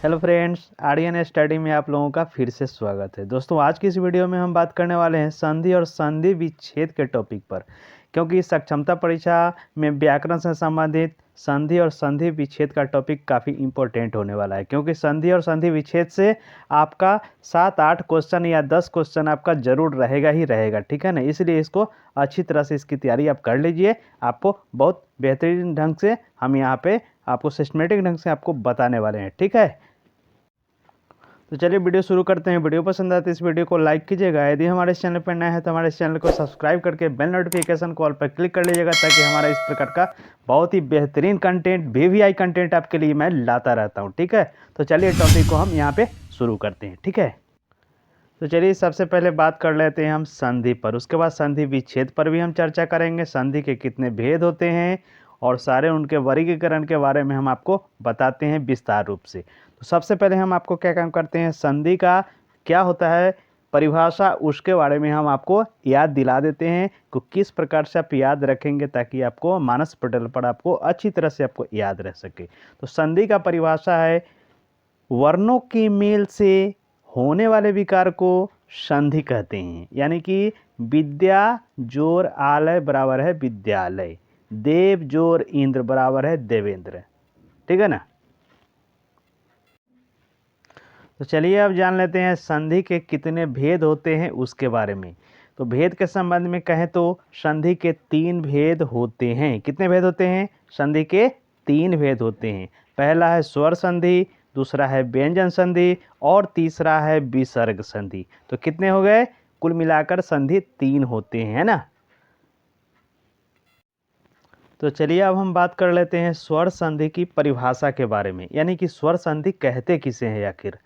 Hello friends, Aryan study में आप लोगों का फिर से स्वागत है। दोस्तों, आज की इस वीडियो में हम बात करने वाले हैं संधि और संधि विच्छेद के टॉपिक पर, क्योंकि सक्षमता परीक्षा में व्याकरण से संबंधित संधि और संधि विच्छेद का टॉपिक काफ़ी इंपॉर्टेंट होने वाला है। क्योंकि संधि और संधि विच्छेद से आपका 7-8 क्वेश्चन या 10 क्वेश्चन आपका जरूर रहेगा ही रहेगा, ठीक है ना। इसलिए इसको अच्छी तरह से इसकी तैयारी आप कर लीजिए। आपको बहुत बेहतरीन ढंग से हम यहाँ पे आपको सिस्टमेटिक ढंग से आपको बताने वाले हैं, ठीक है। तो चलिए वीडियो शुरू करते हैं। वीडियो पसंद आते है इस वीडियो को लाइक कीजिएगा। यदि हमारे इस चैनल पर नए हैं तो हमारे इस चैनल को सब्सक्राइब करके बेल नोटिफिकेशन कॉल पर क्लिक कर लीजिएगा, ताकि हमारा इस प्रकार का बहुत ही बेहतरीन कंटेंट, वीवीआई कंटेंट आपके लिए मैं लाता रहता हूं, ठीक है। तो चलिए टॉपिक को हम यहाँ पे शुरू करते हैं, ठीक है। तो चलिए सबसे पहले बात कर लेते हैं हम संधि पर, उसके बाद संधि विच्छेद पर भी हम चर्चा करेंगे। संधि के कितने भेद होते हैं और सारे उनके वर्गीकरण के बारे में हम आपको बताते हैं विस्तार रूप से। तो सबसे पहले हम आपको क्या काम करते हैं, संधि का क्या होता है परिभाषा, उसके बारे में हम आपको याद दिला देते हैं कि किस प्रकार से आप याद रखेंगे, ताकि आपको मानस पटल पर आपको अच्छी तरह से आपको याद रह सके। तो संधि का परिभाषा है, वर्णों के मेल से होने वाले विकार को संधि कहते हैं। यानी कि विद्या जोर आलय बराबर है विद्यालय, देव जोर इंद्र बराबर है देवेंद्र, ठीक है ना। तो चलिए अब जान लेते हैं संधि के कितने भेद होते हैं उसके बारे में। तो भेद के संबंध में कहें तो संधि के 3 भेद होते हैं। कितने भेद होते हैं? संधि के 3 भेद होते हैं। पहला है स्वर संधि, दूसरा है व्यंजन संधि और तीसरा है विसर्ग संधि। तो कितने हो गए? कुल मिलाकर संधि 3 होते हैं, है ना। तो चलिए अब हम बात कर लेते हैं स्वर संधि की परिभाषा के बारे में, यानी कि स्वर संधि कहते किसे हैं आखिर।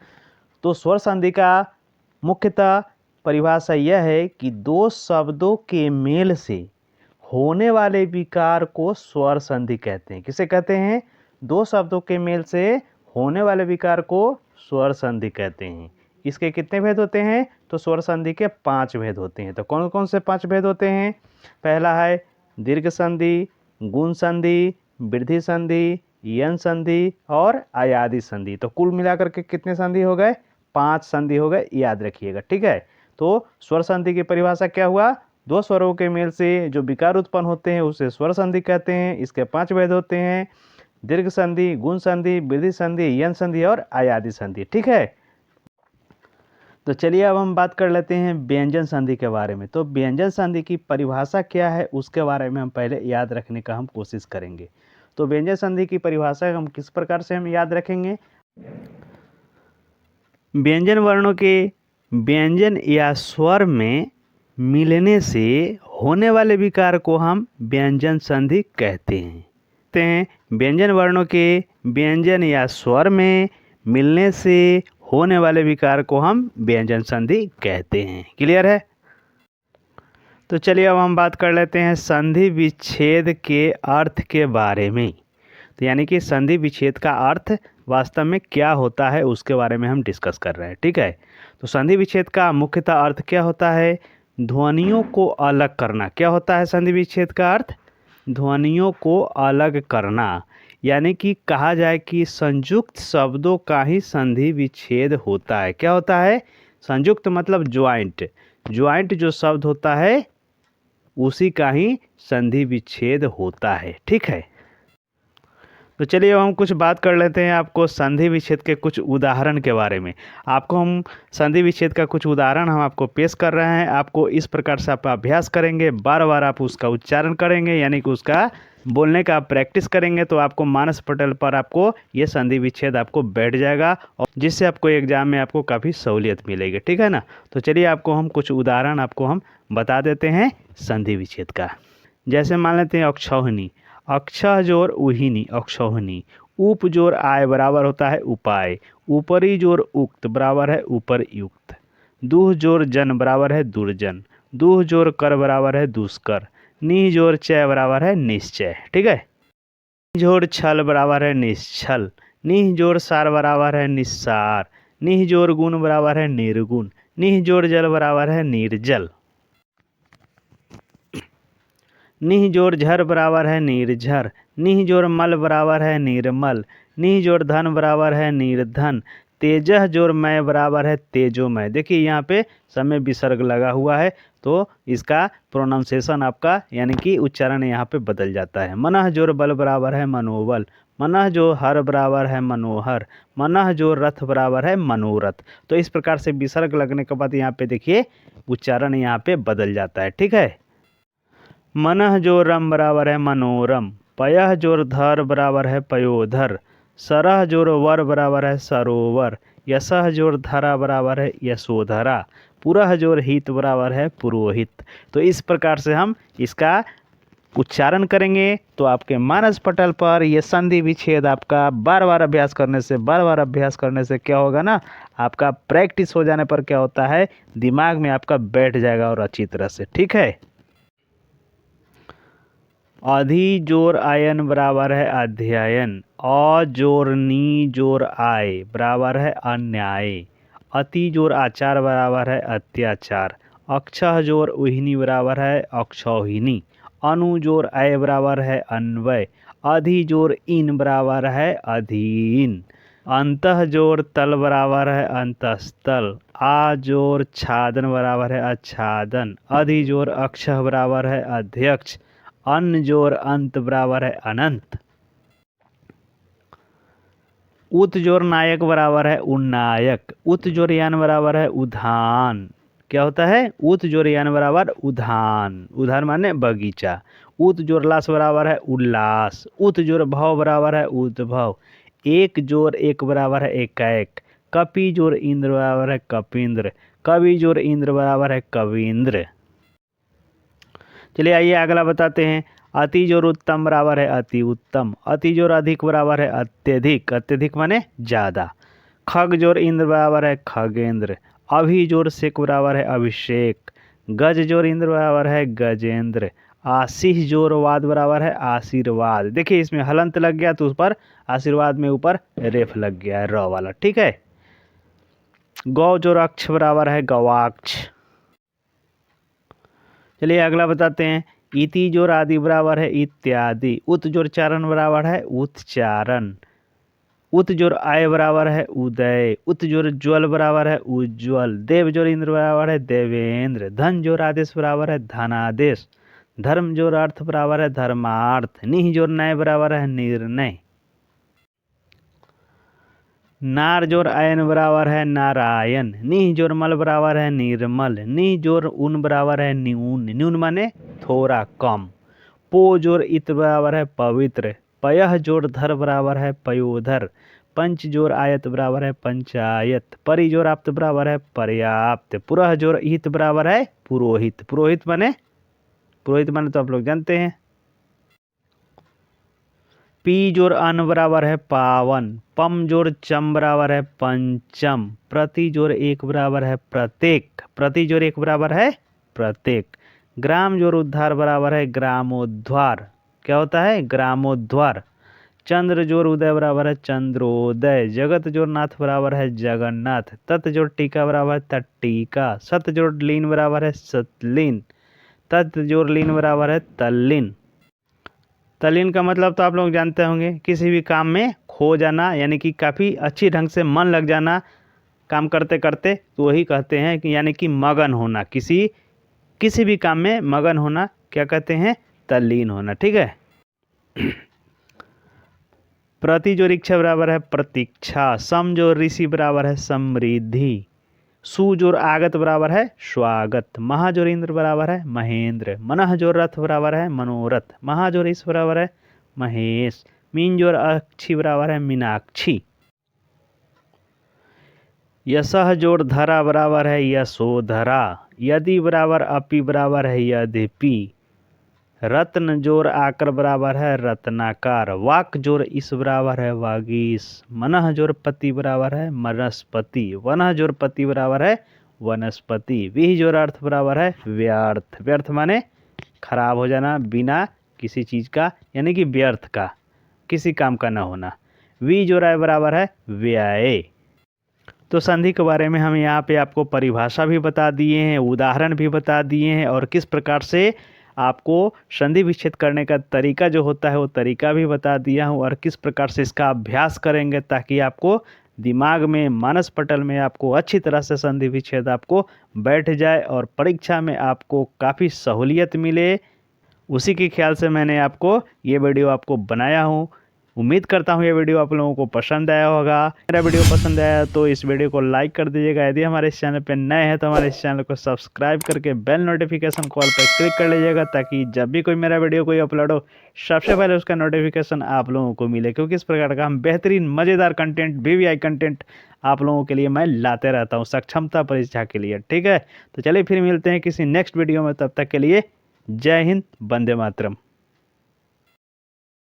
तो स्वर संधि का मुख्यतः परिभाषा यह है कि दो शब्दों के मेल से होने वाले विकार को स्वर संधि कहते हैं। किसे कहते हैं? दो शब्दों के मेल से होने वाले विकार को स्वर संधि कहते हैं। इसके कितने भेद होते हैं? तो स्वर संधि के 5 भेद होते हैं। तो कौन कौन से 5 भेद होते हैं? पहला है दीर्घ संधि, गुण संधि, वृद्धि संधि, यन संधि और आयादी संधि। तो कुल मिलाकर के कितने संधि हो गए? 5 संधि हो गए, याद रखिएगा, ठीक है। तो स्वर संधि की परिभाषा क्या हुआ? दो स्वरों के मेल से जो विकार उत्पन्न होते हैं उसे स्वर संधि कहते हैं। इसके 5 भेद होते हैं, दीर्घ संधि, गुण संधि, वृद्धि संधि, यन संधि और आयादी संधि, ठीक है। तो चलिए अब हम बात कर लेते हैं व्यंजन संधि के बारे में। तो व्यंजन संधि की परिभाषा क्या है उसके बारे में हम पहले याद रखने का हम कोशिश करेंगे। तो व्यंजन संधि की परिभाषा हम किस प्रकार से हम याद रखेंगे? व्यंजन वर्णों के व्यंजन या स्वर में मिलने से होने वाले विकार को हम व्यंजन संधि कहते हैं। व्यंजन वर्णों के व्यंजन या स्वर में मिलने से होने वाले विकार को हम व्यंजन संधि कहते हैं। क्लियर है? तो चलिए अब हम बात कर लेते हैं संधि विच्छेद के अर्थ के बारे में। तो यानी कि संधि विच्छेद का अर्थ वास्तव में क्या होता है उसके बारे में हम डिस्कस कर रहे हैं, ठीक है। तो संधि विच्छेद का मुख्यतः अर्थ क्या होता है? ध्वनियों को अलग करना। क्या होता है संधि विच्छेद का अर्थ? ध्वनियों को अलग करना। यानी कि कहा जाए कि संयुक्त शब्दों का ही संधि विच्छेद होता है। क्या होता है? संयुक्त मतलब ज्वाइंट। ज्वाइंट जो शब्द होता है उसी का ही संधि विच्छेद होता है, ठीक है। तो चलिए अब हम कुछ बात कर लेते हैं आपको संधि विच्छेद के कुछ उदाहरण के बारे में। आपको हम संधि विच्छेद का कुछ उदाहरण हम आपको पेश कर रहे हैं। आपको इस प्रकार से आप अभ्यास करेंगे, बार बार आप उसका उच्चारण करेंगे, यानी कि उसका बोलने का प्रैक्टिस करेंगे, तो आपको मानस पटल पर आपको ये संधि विच्छेद आपको बैठ जाएगा, और जिससे आपको एग्जाम में आपको काफ़ी सहूलियत मिलेगी, ठीक है ना। तो चलिए आपको हम कुछ उदाहरण आपको हम बता देते हैं संधि विच्छेद का। जैसे मान लेते हैं अक्षौहिणी। अक्षः जोर उहिनी, अक्षौहिणी। उप जोर आय बराबर होता है उपाय। ऊपरी जोर उक्त बराबर है ऊपर युक्त। दुह जोर जन बराबर है दुर्जन। दुह जोर कर बराबर है दुष्कर। निह जोर चय बराबर है निश्चय, ठीक है। जोर छल बराबर है निश्छल। निह जोर सार बराबर है निस्सार। निह जोर गुण बराबर है निर्गुण। निह जोर जल बराबर है निर्जल। निह जोर झर बराबर है निर्झर। निह जोर मल बराबर है निर्मल। नी जोड़ धन बराबर है निर्धन, तेजह जोड़ मय बराबर है तेजोमय। देखिए यहाँ पे समय विसर्ग लगा हुआ है तो इसका प्रोनाउंसिएशन आपका यानी कि उच्चारण यहाँ पे बदल जाता है। मनः जोड़ बल बराबर है मनोबल, मनः जो हर बराबर है मनोहर, मनः जो रथ बराबर है मनोरथ। तो इस प्रकार से विसर्ग लगने के बाद यहाँ पे देखिए उच्चारण यहाँ पे बदल जाता है। ठीक है। मनः जो रम बराबर है मनोरम, पयः जोर धर बराबर है पयोधर, सरह जोर वर बराबर है सरोवर, यशः जोर धरा बराबर है यशोधरा, पुरह जोर हित बराबर है पुरोहित। तो इस प्रकार से हम इसका उच्चारण करेंगे तो आपके मानस पटल पर ये संधि विच्छेद आपका बार बार अभ्यास करने से क्या होगा ना, आपका प्रैक्टिस हो जाने पर क्या होता है, दिमाग में आपका बैठ जाएगा और अच्छी तरह से। ठीक है। अधि जोर आयन बराबर है अध्ययन, अ जोर नी जोर आय बराबर है अन्याय, अति जोर आचार बराबर है अत्याचार, अक्षः जोर उहिनी बराबर है अक्षौहिणी, अनु जोर आय बराबर है अन्वय, अधि जोर इन बराबर है अधीन, अंतः जोर तल बराबर है अंतस्थल, आ जोर छादन बराबर है आच्छादन, अधि जोर अक्षः बराबर है अध्यक्ष, अन जोर अंत बराबर है अनंत, उत जोर नायक बराबर है उन्नायक, उत जोर यान बराबर है उधान। क्या होता है, उत जोर यान बराबर उधान, उधान माने बगीचा, उत जोर लास बराबर है उल्लास, उत जोर भव बराबर है उद्भव, एक जोर एक बराबर है एकाएक, कपि जोर इंद्र बराबर है कपींद्र, कवि जोर इंद्र बराबर है कवींद्र। चलिए आइए अगला बताते हैं। अति जोर उत्तम बराबर है अति उत्तम, अति जोर अधिक बराबर है अत्यधिक, अत्यधिक माने ज़्यादा, खग जोर इंद्र बराबर है खगेंद्र, अभि जोर शेख बराबर है अभिषेक, गज जोर इंद्र बराबर है गजेंद्र, आशीष जोर वाद बराबर है आशीर्वाद। देखिए इसमें हलंत लग गया तो उस पर आशीर्वाद में ऊपर रेफ लग गया है र वाला। ठीक है। गौ जोर अक्ष बराबर है गवाक्ष। चलिए अगला बताते हैं। इति जोर आदि बराबर है इत्यादि, उत जोर चारण बराबर है उत्चारण, उत जोर आय बराबर है उदय, उत जोर ज्वल बराबर है उज्ज्वल, देव जोर इंद्र बराबर है देवेंद्र, धन जोर आदेश बराबर है धनादेश, धर्म जोर अर्थ बराबर है धर्मार्थ, निह जोर न्याय बराबर है निर्णय, नार जोर आयन बराबर है नारायण, निह जोर मल बराबर है निर्मल, निह जोर उन बराबर है न्यून, न्यून माने थोड़ा कम, पो जोर इत बराबर है पवित्र, पयह जोर धर बराबर है पयोधर, पंच जोर आयत बराबर है पंचायत, परि जोर आप्त बराबर है पर्याप्त, पुरह जोर हित बराबर है पुरोहित, पुरोहित माने तो आप लोग जानते हैं। पी जोर अन बराबर है पावन, पम जोर चम बराबर है पंचम, प्रति जोर एक बराबर है प्रत्येक, प्रति जोर एक बराबर है प्रत्येक, ग्राम जोर उद्धार बराबर है ग्रामोद्धार। क्या होता है, ग्रामोद्धार, चंद्र जोर उदय बराबर है चंद्रोदय, जगत जोर नाथ बराबर है जगन्नाथ, तत् जोर टीका बराबर है तट्टीका, सत जोर लीन बराबर है सतलीन, तत् जोर लीन बराबर है तल्लीन। तल्लीन का मतलब तो आप लोग जानते होंगे, किसी भी काम में खो जाना यानी कि काफ़ी अच्छी ढंग से मन लग जाना काम करते करते, तो वही कहते हैं कि यानी कि मगन होना, किसी भी काम में मगन होना क्या कहते हैं, तल्लीन होना। ठीक है। प्रति जोर इच्छा बराबर है प्रतीक्षा, सम जोर ऋषि बराबर है समृद्धि, सु जोर आगत बराबर है स्वागत, महा जोर इंद्र बराबर है महेंद्र, मनः जोर रथ बराबर है मनोरथ, महा जोर ईश बराबर है महेश, मीन जोर अक्षी बराबर है मीनाक्षी, यशः जोर धरा बराबर है यशोधरा, यदि बराबर अपि बराबर है यद्यपि, रत्न जोर आकर बराबर है रत्नाकार, वाक जोर इस बराबर है वागीश, मनः जोर पति बराबर है मनस्पति, वनः जोर पति बराबर है वनस्पति, विह जोर अर्थ बराबर है व्यर्थ, व्यर्थ माने खराब हो जाना, बिना किसी चीज़ का यानी कि व्यर्थ का, किसी काम का न होना, वी जोर आय बराबर है व्यय। तो संधि के बारे में हम यहाँ पे आपको परिभाषा भी बता दिए हैं, उदाहरण भी बता दिए हैं और किस प्रकार से आपको संधि विच्छेद करने का तरीका जो होता है वो तरीका भी बता दिया हूँ और किस प्रकार से इसका अभ्यास करेंगे ताकि आपको दिमाग में मानस पटल में आपको अच्छी तरह से संधि विच्छेद आपको बैठ जाए और परीक्षा में आपको काफ़ी सहूलियत मिले। उसी के ख्याल से मैंने आपको ये वीडियो आपको बनाया हूँ। उम्मीद करता हूँ ये वीडियो आप लोगों को पसंद आया होगा। मेरा वीडियो पसंद आया तो इस वीडियो को लाइक कर दीजिएगा। यदि हमारे इस चैनल पर नए हैं तो हमारे इस चैनल को सब्सक्राइब करके बेल नोटिफिकेशन कॉल पर क्लिक कर लीजिएगा ताकि जब भी कोई मेरा वीडियो कोई अपलोड हो सबसे पहले उसका नोटिफिकेशन आप लोगों को मिले, क्योंकि इस प्रकार का हम बेहतरीन मज़ेदार कंटेंट VVI कंटेंट आप लोगों के लिए मैं लाते रहता हूँ सक्षमता परीक्षा के लिए। ठीक है, तो चलिए फिर मिलते हैं किसी नेक्स्ट वीडियो में। तब तक के लिए जय हिंद, वंदे मातरम।